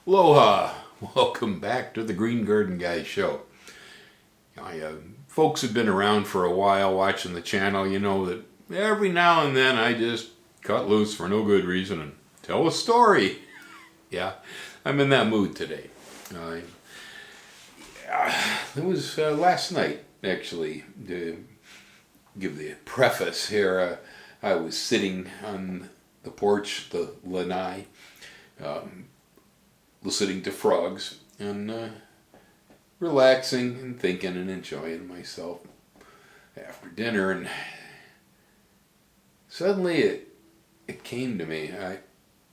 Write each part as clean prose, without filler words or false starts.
Aloha! Welcome back to the Green Garden Guy Show. Folks have been around for a while watching the channel. You know that every now and then I just cut loose for no good reason and tell a story. Yeah, I'm in that mood today. It was last night, actually, to give the preface here. I was sitting on the porch, the lanai, listening to frogs and relaxing and thinking and enjoying myself after dinner, and suddenly it came to me.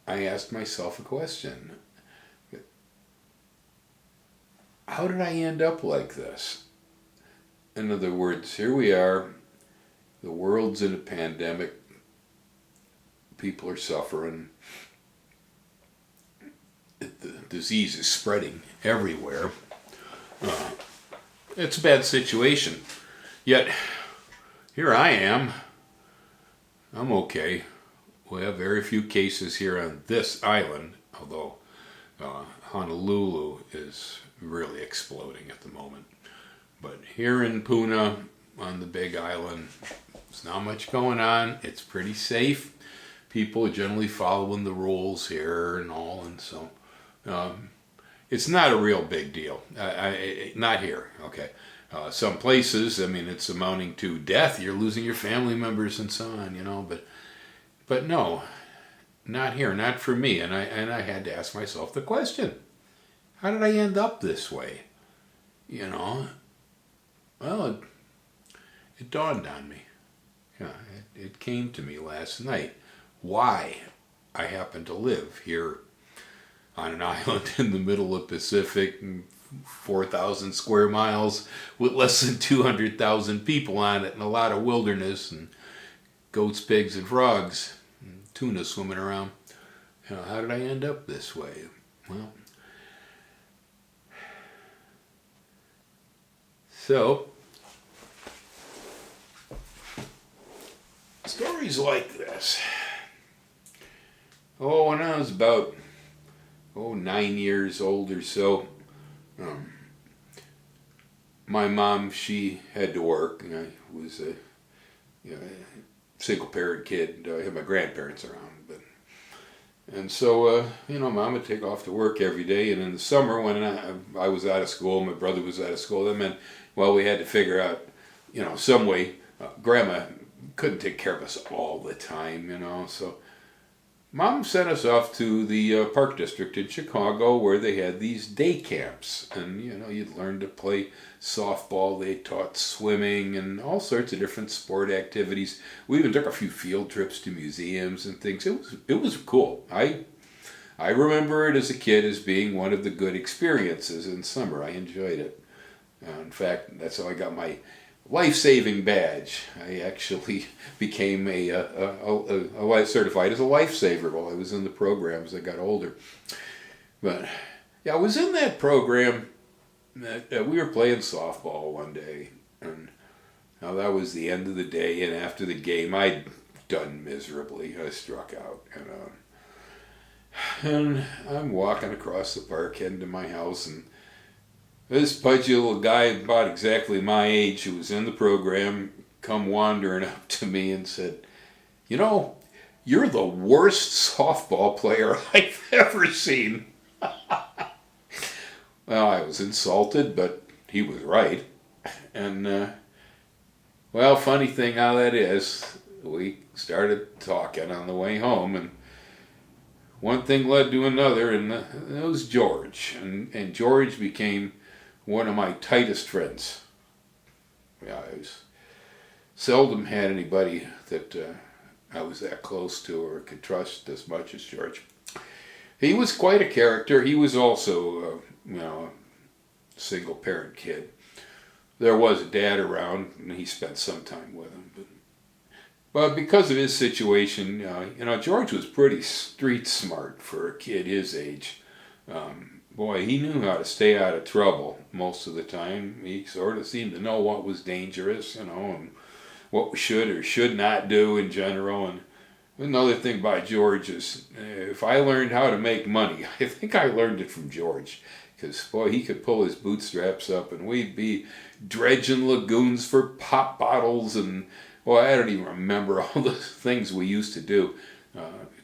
I asked myself a question. How did I end up like this? In other words, here we are, the world's in a pandemic, people are suffering, the disease is spreading everywhere. It's a bad situation. Yet, here I am. I'm okay. We have very few cases here on this island, although Honolulu is really exploding at the moment. But here in Puna, on the big island, there's not much going on. It's pretty safe. People are generally following the rules here and all, and so it's not a real big deal. Not here, okay. Some places, I mean, it's amounting to death. You're losing your family members and so on, you know. But no, not here, not for me. And I had to ask myself the question: how did I end up this way? You know. Well, it dawned on me. Yeah, it came to me last night. Why I happen to live here on an island in the middle of the Pacific, 4,000 square miles, with less than 200,000 people on it, and a lot of wilderness, and goats, pigs, and frogs, and tuna swimming around. You know, how did I end up this way? Well, so stories like this. Oh, when I was about 9 years old or so, my mom, she had to work, and I was a single parent kid. I had my grandparents around, and so Mom would take off to work every day. And in the summer, when I was out of school, my brother was out of school, that meant, well, we had to figure out, some way. Grandma couldn't take care of us all the time, so Mom sent us off to the Park District in Chicago, where they had these day camps. And, you'd learn to play softball. They taught swimming and all sorts of different sport activities. We even took a few field trips to museums and things. It was cool. I remember it as a kid as being one of the good experiences in summer. I enjoyed it. In fact, that's how I got my life-saving badge. I actually became a certified as a lifesaver while I was in the program as I got older. But yeah, I was in that program that we were playing softball one day, and now that was the end of the day, and after the game I'd done miserably. I struck out, and I'm walking across the park heading to my house, and this pudgy little guy about exactly my age who was in the program come wandering up to me and said, "You're the worst softball player I've ever seen." Well, I was insulted, but he was right. And, funny thing how that is, we started talking on the way home, and one thing led to another, and it was George. And George became one of my tightest friends. Yeah, I seldom had anybody that I was that close to or could trust as much as George. He was quite a character. He was also, a single parent kid. There was a dad around, and he spent some time with him. But because of his situation, George was pretty street smart for a kid his age. Boy, he knew how to stay out of trouble most of the time. He sort of seemed to know what was dangerous, and what we should or should not do in general. And Another thing about George is, if I learned how to make money, I think I learned it from George. Because, boy, he could pull his bootstraps up and we'd be dredging lagoons for pop bottles and, well, I don't even remember all the things we used to do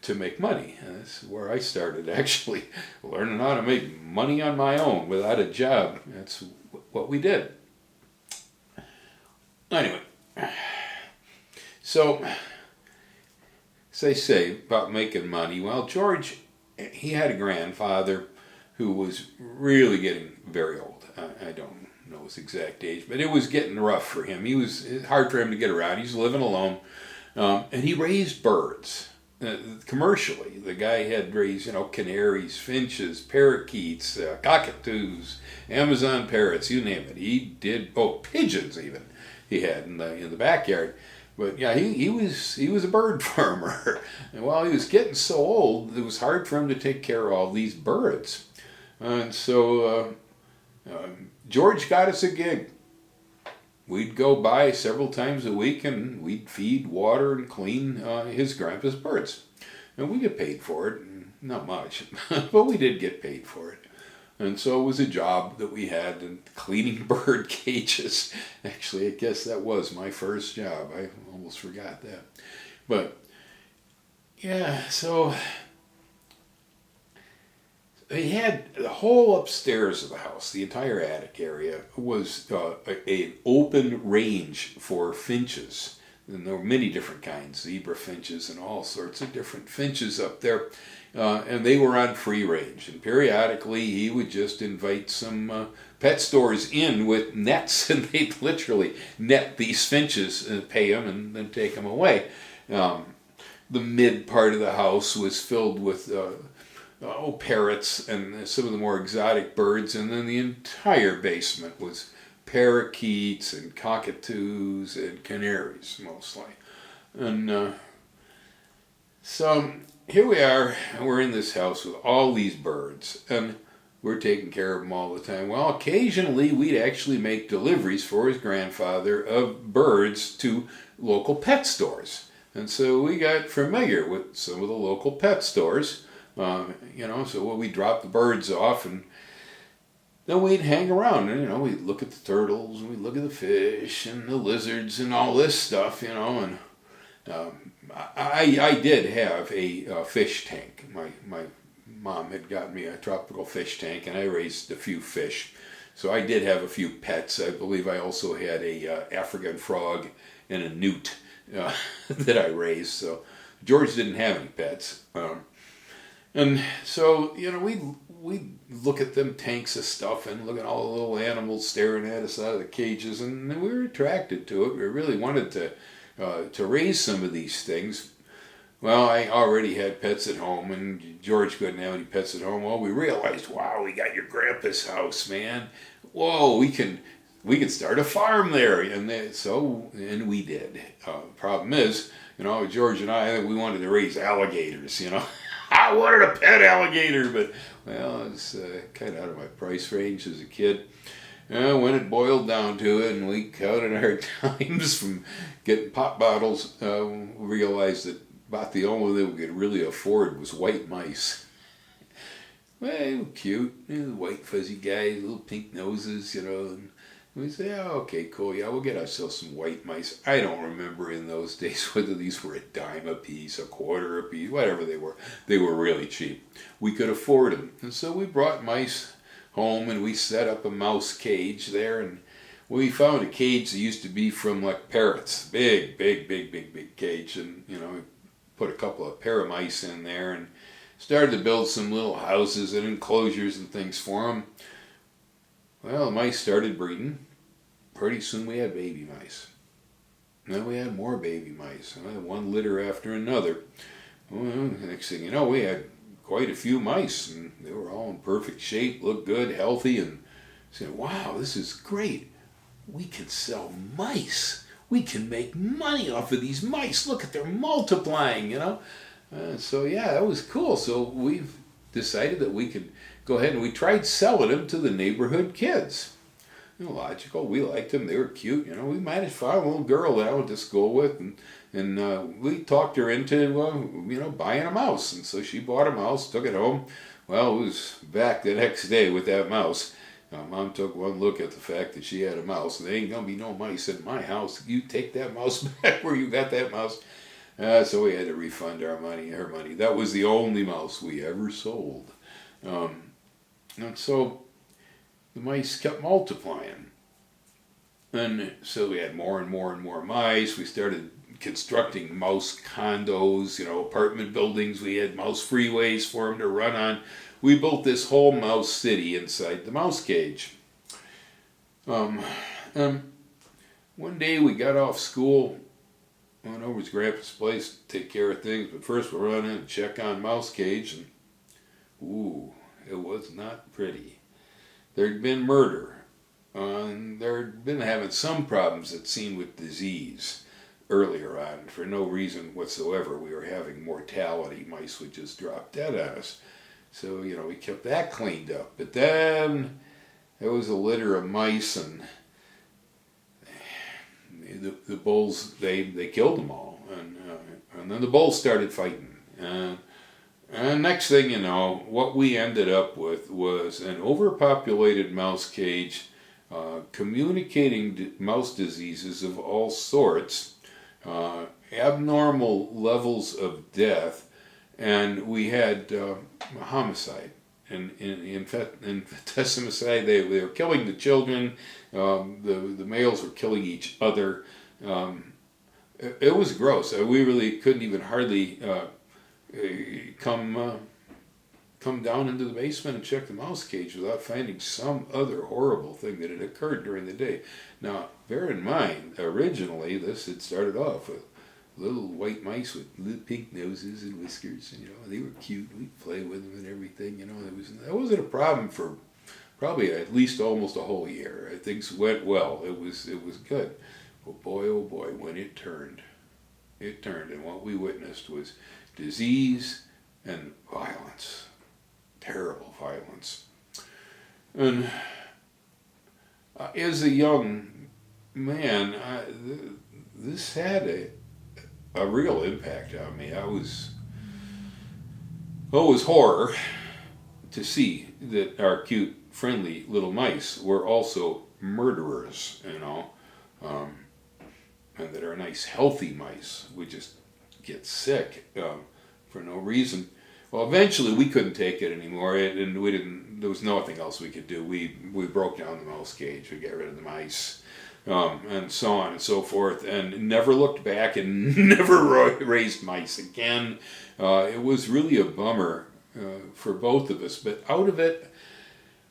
to make money. And that's where I started, actually, learning how to make money on my own without a job. That's what we did. Anyway, so, as I say about making money, well, George, he had a grandfather who was really getting very old. I don't know his exact age, but it was getting rough for him. It was hard for him to get around. He was living alone, and he raised birds commercially. The guy had raised, canaries, finches, parakeets, cockatoos, Amazon parrots, you name it. He did, pigeons even. He had in the backyard. But yeah, he was a bird farmer. And while he was getting so old, it was hard for him to take care of all these birds. And so George got us a gig. We'd go by several times a week and we'd feed, water, and clean his grandpa's birds. And we get paid for it. Not much, but we did get paid for it. And so it was a job that we had in cleaning bird cages. Actually, I guess that was my first job. I almost forgot that. But, yeah, so they had the whole upstairs of the house, the entire attic area, was an open range for finches. And there were many different kinds, zebra finches and all sorts of different finches up there. And they were on free range. And periodically he would just invite some pet stores in with nets, and they'd literally net these finches and pay them and then take them away. The mid part of the house was filled with parrots and some of the more exotic birds, and then the entire basement was parakeets and cockatoos and canaries mostly. And so here we are, and we're in this house with all these birds, and we're taking care of them all the time. Well, occasionally we'd actually make deliveries for his grandfather of birds to local pet stores. And so we got familiar with some of the local pet stores, so we'd drop the birds off, and then we'd hang around, and, we'd look at the turtles, and we'd look at the fish, and the lizards, and all this stuff, and I did have a fish tank. My mom had got me a tropical fish tank, and I raised a few fish. So I did have a few pets. I believe I also had a African frog and a newt that I raised. So George didn't have any pets. And so, we'd look at them tanks of stuff and look at all the little animals staring at us out of the cages, and we were attracted to it. We really wanted to raise some of these things. Well, I already had pets at home, and George couldn't have any pets at home. Well, we realized, wow, we got your grandpa's house, man. Whoa, we can start a farm there, and we did. Problem is, George and I we wanted to raise alligators. I wanted a pet alligator, but well, it's kind of out of my price range as a kid. When it boiled down to it, and we counted our times from getting pop bottles, we realized that about the only thing we could really afford was white mice. Well, they were cute, white fuzzy guys, little pink noses, and we say, oh, okay, cool, yeah, we'll get ourselves some white mice. I don't remember in those days whether these were a dime a piece, a quarter a piece, whatever they were. They were really cheap. We could afford them, and so we brought mice home, and we set up a mouse cage there, and we found a cage that used to be from like parrots, big cage, and we put a couple of pair of mice in there and started to build some little houses and enclosures and things for them. Well, the mice started breeding. Pretty soon we had baby mice. Then we had more baby mice. And I had one litter after another. Well, next thing you know, we had quite a few mice, and they were all in perfect shape, looked good, healthy, and said, wow, this is great. We can sell mice. We can make money off of these mice. Look at they're multiplying, So yeah, that was cool. So we've decided that we could go ahead, and we tried selling them to the neighborhood kids. Logical. We liked them. They were cute. We might have found a little girl that I went to school with, and And we talked her into, buying a mouse. And so she bought a mouse, took it home. Well, it was back the next day with that mouse. Mom took one look at the fact that she had a mouse. There ain't going to be no mice in my house. You take that mouse back where you got that mouse. So we had to refund her money. That was the only mouse we ever sold. And so the mice kept multiplying. And so we had more and more and more mice. We started constructing mouse condos, apartment buildings. We had mouse freeways for them to run on. We built this whole mouse city inside the mouse cage. And one day we got off school, went over to Grandpa's place to take care of things, but first we run in and check on mouse cage, and it was not pretty. There'd been murder. There'd been having some problems, it seemed, with disease earlier on. For no reason whatsoever, we were having mortality. Mice would just drop dead on us. So, we kept that cleaned up. But then there was a litter of mice, and the bulls, they killed them all. And then the bulls started fighting. And next thing you know, what we ended up with was an overpopulated mouse cage, communicating mouse diseases of all sorts, abnormal levels of death, and we had homicide and infanticide. They were killing the children. The males were killing each other. It was gross. We really couldn't even hardly come down into the basement and check the mouse cage without finding some other horrible thing that had occurred during the day. Now, bear in mind, originally this had started off with little white mice with little pink noses and whiskers, and they were cute. We'd play with them and everything. That wasn't a problem for probably at least almost a whole year. Things went well. It was good. But boy, oh boy, when it turned, and what we witnessed was disease and violence. Terrible violence. And as a young man, this had a real impact on me. It was horror to see that our cute, friendly little mice were also murderers, and that our nice, healthy mice would just get sick for no reason. Well, eventually we couldn't take it anymore, and we didn't. There was nothing else we could do. We broke down the mouse cage. We got rid of the mice, and so on and so forth, and never looked back and never raised mice again. It was really a bummer for both of us. But out of it,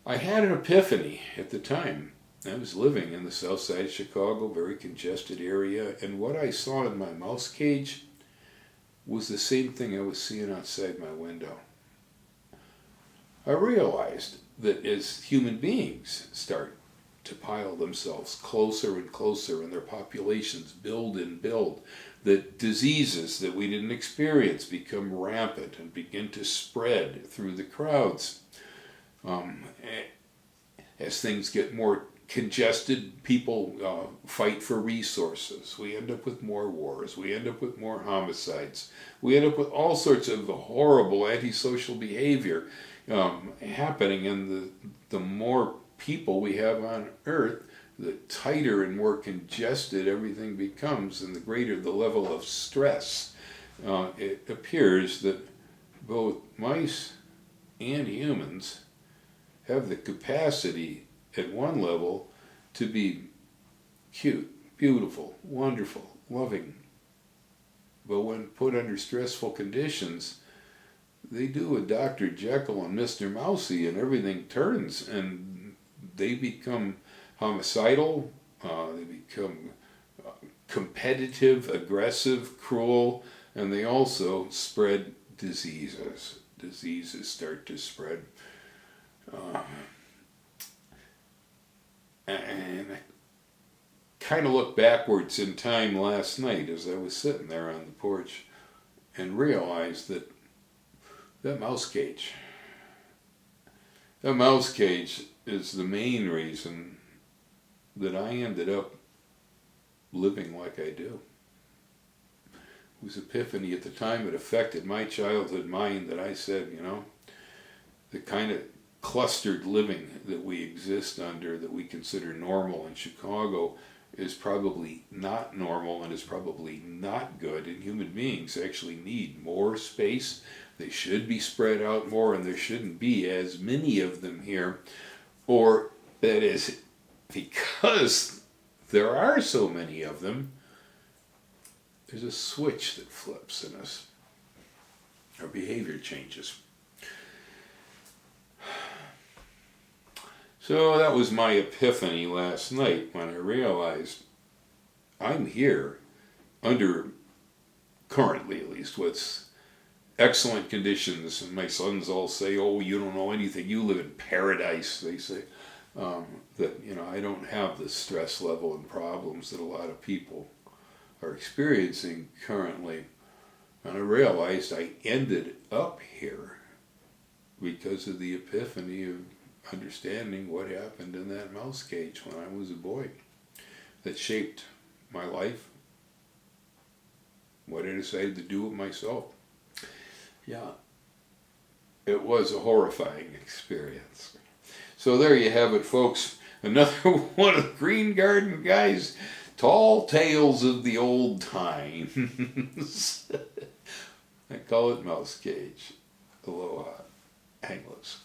I had an epiphany at the time. I was living in the south side of Chicago, very congested area, and what I saw in my mouse cage was the same thing I was seeing outside my window. I realized that as human beings start to pile themselves closer and closer and their populations build and build, that diseases that we didn't experience become rampant and begin to spread through the crowds. As things get more congested, people fight for resources. We end up with more wars. We end up with more homicides. We end up with all sorts of horrible antisocial behavior happening. And the more people we have on Earth, the tighter and more congested everything becomes, and the greater the level of stress. It appears that both mice and humans have the capacity at one level to be cute, beautiful, wonderful, loving. But when put under stressful conditions, they do a Dr. Jekyll and Mr. Mousy, and everything turns, and they become homicidal, they become competitive, aggressive, cruel, and they also spread diseases. Diseases start to spread. And I kind of looked backwards in time last night as I was sitting there on the porch and realized that mouse cage is the main reason that I ended up living like I do. was Epiphany. At the time, it affected my childhood mind that I said, the kind of clustered living that we exist under, that we consider normal in Chicago, is probably not normal and is probably not good. And human beings actually need more space. They should be spread out more, and there shouldn't be as many of them here. Or, that is, because there are so many of them, there's a switch that flips in us. Our behavior changes. So that was my epiphany last night when I realized I'm here under, currently at least, with excellent conditions. And my sons all say, oh, you don't know anything. You live in paradise, they say. That, I don't have the stress level and problems that a lot of people are experiencing currently. And I realized I ended up here because of the epiphany of understanding what happened in that mouse cage when I was a boy. That shaped my life, what I decided to do with myself. Yeah, it was a horrifying experience. So there you have it, folks. Another one of the Green Garden Guy's tall tales of the old times. I call it Mouse Cage. Aloha. Hang loose.